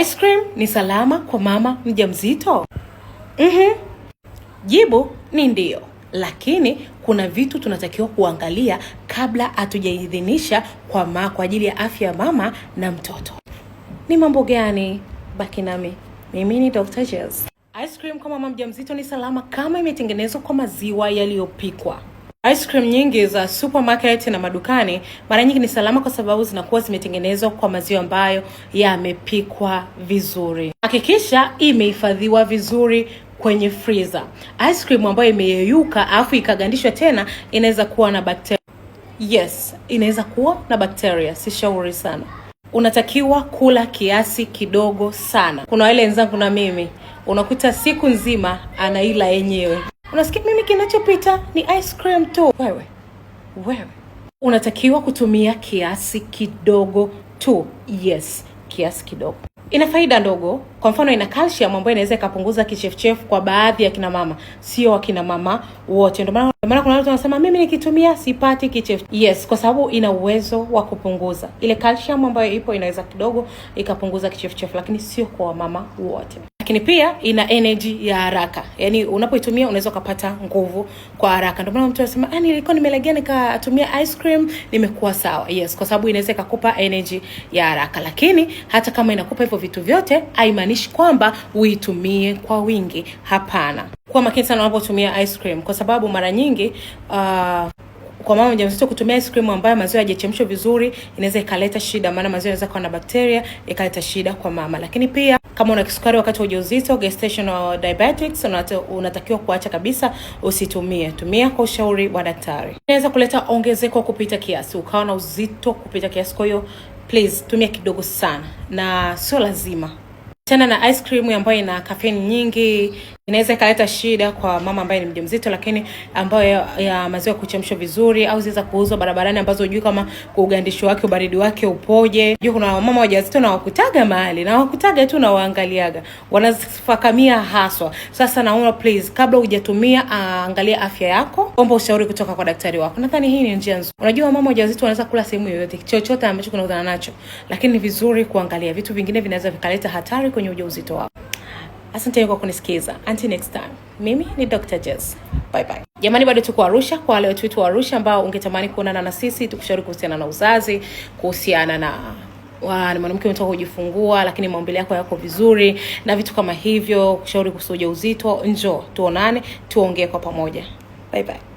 Ice cream ni salama kwa mama mjamzito? Jibu ni ndio. Lakini kuna vitu tunatakiwa kuangalia kabla hatujaidhinisha kwa ajili ya afya ya mama na mtoto. Ni mambo gani? Baki nami. Mimi ni Dr. Jess. Ice cream kwa mama mjamzito ni salama kama imetengenezwa kwa maziwa yaliyopikwa. Ice cream nyingi za supermarket na madukani mara nyingi ni salama kwa sababu zinakuwa zimetengenezwa kwa maziwa ambayo yamepikwa vizuri. Hakikisha imehifadhiwa vizuri kwenye freezer. Ice cream ambayo imeyeyuka afu ikagandishwa tena inaweza kuwa na bakteria. Yes, inaweza kuwa na bakteria. Sishauri sana. Unatakiwa kula kiasi kidogo sana. Kuna wale wenzangu na mimi, unakuta siku nzima anaila yenyewe. Unasikia mimi kinachopita ni ice cream tu. Wewe. Unatakiwa kutumia kiasi kidogo tu. Yes, kiasi kidogo. Ina faida ndogo. Kwa mfano ina calcium ambayo inaweza kupunguza kichefuchefu kwa baadhi ya kina mama, sio akina mama wote. Ndio maana kuna watu wanasema mimi nikitumia sipati kichefu. Yes, kwa sababu ina uwezo wa kupunguza. Ile calcium ambayo ipo inaweza kidogo ikapunguza kichefuchefu, lakini sio kwa mama wote. Lakini pia ina energy ya haraka. Yaani unapoitumia unaweza kupata nguvu kwa haraka. Ndio maana mtu anasema nilikuwa nimelegea nikatumia ice cream nimekuwa sawa. Yes, kwa sababu inaweza kukupa energy ya haraka. Lakini hata kama inakupa hivyo vitu vyote haimaanishi kwamba uitumie kwa wingi. Hapana. Kuwa makini sana unapotumia ice cream kwa sababu mara nyingi kwa mama mjamzito kutumia ice cream ambayo maziwa hayajachemshwa vizuri inaweza ikaleta shida, maana maziwa yanaweza kuwa na bakteria ikaleta shida kwa mama. Lakini pia kama una kisukari wakati wa ujauzito, gestational diabetics, unatakiwa kuacha kabisa, usitumie. Tumia kwa ushauri wa daktari. Inaweza kuleta ongezeko kupita kiasi, ukawa na uzito kupita kiasi. Kwa hiyo please tumia kidogo sana na sio lazima. Tena na ice cream ambayo ina caffeine nyingi inaweza ikaleta shida kwa mama ambaye ni mjamzito, lakini ambayo ya maziwa kuchemshwa vizuri au ziweza kuuzwa barabarani ambazo hujui kama kugandishwa wake ubaridi wake upoje. Juu kuna mama wajawazito na wakutaga mahali na wakutaga tu na waangaliaga, wanafakamia haswa. Sasa naomba please kabla hujatumia angalia afya yako, omba ushauri kutoka kwa daktari wako. Nadhani hii ni njia nzuri. Unajua mama wajawazito wanaweza kula sehemu yoyote, chochote ambacho kunakutana nacho, lakini ni vizuri kuangalia vitu vingine vinaweza vikaleta hatari kwenye ujauzito wako. Asante kwa kunisikiza. Until next time. Mimi ni Dr. Jess. Bye bye. Jamani, bado tuko Arusha. Kwa wale wetu wa Arusha ambao ungetamani kuonana na sisi, tukushauri kuhusiana na uzazi, kuhusiana na ni mwanamke umetoka kujifungua lakini maumbile yako vizuri na vitu kama hivyo, kushauri kuhusu ujauzito, njoo tuonane, tuongee kwa pamoja. Bye bye.